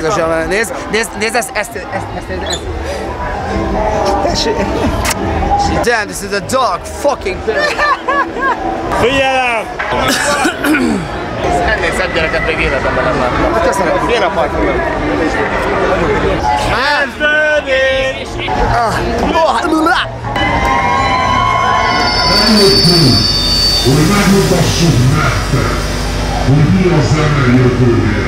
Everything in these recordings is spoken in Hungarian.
Jézusom, nézd ezt. Damn, this is a dog fucking pill. Figyelem! Ennél szebb gyereket még életemben nem láttam. Hát köszönöm. Fél a parkról. Hogy megmutassuk nektek, hogy mi a zene jövője.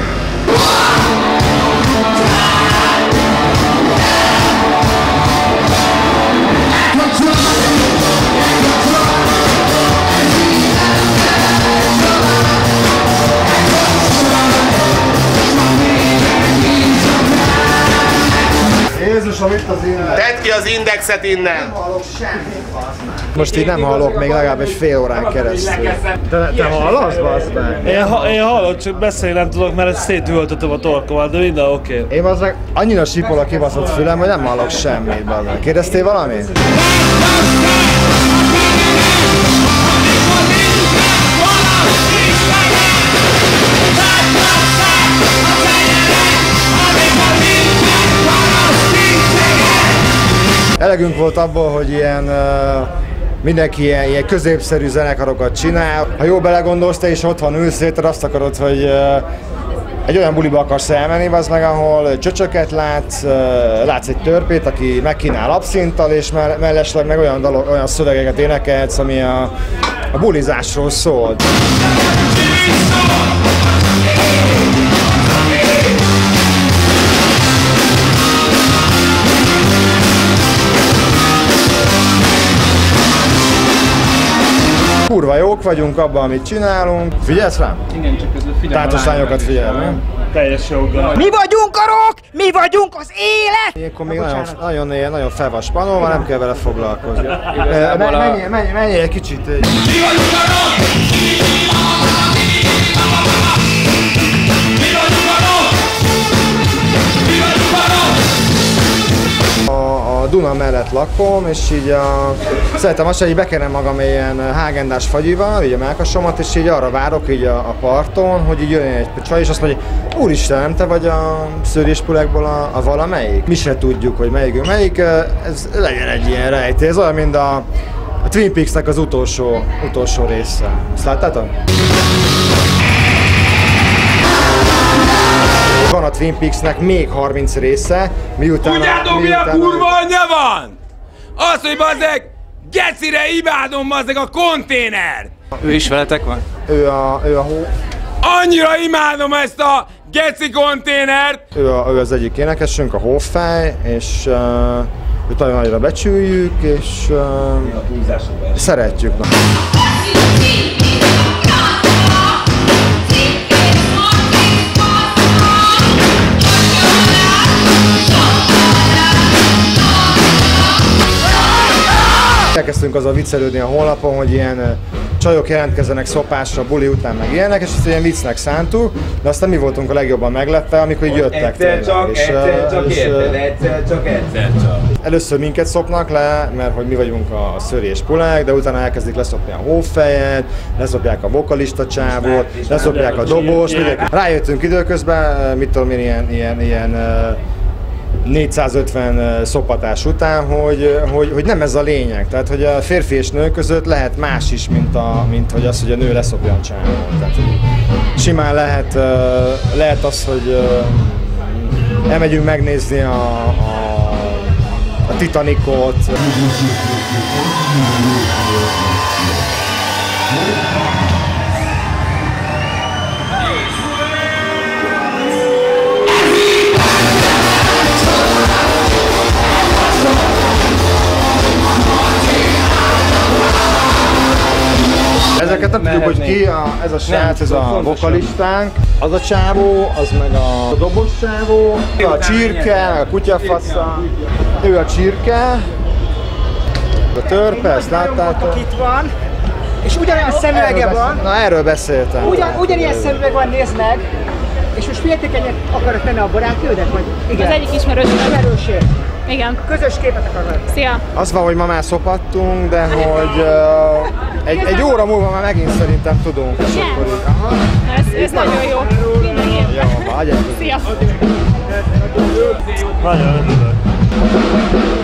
Jézusom, itt az index. Tedd ki az indexet innen! Nem hallok semmit, bazd meg. Most így nem hallok még legalább egy fél órán keresztül. Te hallasz, bazd meg? Én hallok, csak beszélni nem tudok, mert szétültöttem a torkomat, de minden oké. Én bazd meg annyira sipol a kibaszott fülem, hogy nem hallok semmit, bazd meg. Kérdeztél valamit? Elegünk volt abból, hogy mindenki ilyen középszerű zenekarokat csinál. Ha jól belegondolsz, te is otthon ülsz, azt akarod, hogy egy olyan buliba akarsz elmenni, az meg, ahol csöcsöket látsz egy törpét, aki megkínál abszinttal, és mellesleg meg olyan szövegeket énekelsz, ami a bulizásról szól. Kurva jók vagyunk abban, amit csinálunk. Figyelsz rám? Igen, csak közben figyelem. Tátos lányokat figyelni. Teljes joggal. Mi vagyunk a rock! Mi vagyunk az élet! Ilyenkor még nagyon fel van spanolva, nem kell vele foglalkozni. Menj egy kicsit. Mi vagyunk a rock! A Duna mellett lakom, és így szeretem azt, hogy bekenem magam ilyen hágendás fagyival, így a melkasomat, és így arra várok így a parton, hogy így jön egy csaj, és azt mondja, úristen, nem te vagy a szőréspulákból a valamelyik? Mi se tudjuk, hogy melyik, ez legyen egy ilyen rejtély, ez olyan, mint a Twin Peaks-nek az utolsó része. Ezt láttátok? Van a Twin Peaks-nek még 30 része, miután... Tudjátok, mi a kurva anyja van? Az, hogy bazzeg, gecire imádom bazzeg a konténert! Ő is veletek van? Ő a hó... Annyira imádom ezt a geci konténert! Ő az egyik énekesünk, a Hófej, és őt nagyon nagyra becsüljük, és szeretjük. Elkezdtünk azzal viccelődni a honlapon, hogy ilyen csajok jelentkezzenek szopásra, buli után meg ilyenek, és ezt ilyen viccnek szántuk, de aztán mi voltunk a legjobban meglepve, amikor így jöttek tényleg. Egyszer csak. Először minket szopnak le, mert hogy mi vagyunk a Szöri és Pulák, de utána elkezdik leszopni a Hófejet, leszopják a vokalista csávót, leszopják a dobost, mindenki. Rájöttünk időközben, mit tudom én, ilyen 450 szopatás után, hogy nem ez a lényeg. Tehát, hogy a férfi és nő között lehet más is, mint hogy az, hogy a nő leszopja a csávót. Tehát, simán lehet az, hogy elmegyünk megnézni a Titanicot. Ezeket nem tudjuk, hogy ki, ez a srác, ez a vokalistánk, az a csávó, az meg a dobos csávó, a csirke, a kutyafasza, ő a csirke, a törpe, ezt láttátok? Itt van, és ugyanolyan szemüvege van. Na erről beszéltem. Ugyanilyen szemüveg van, nézd meg, és most féltékenyek akarok tenni a barátnődet, vagy? Igen. Az egyik ismerőség. Igen. Közös képet akarok. Szia! Az van, hogy ma már szopattunk, de hogy egy óra múlva már megint szerintem tudunk. És akkor így, ez nagyon jó. Mindenki. Jó, hagyj. Szia! Nagyon örülök.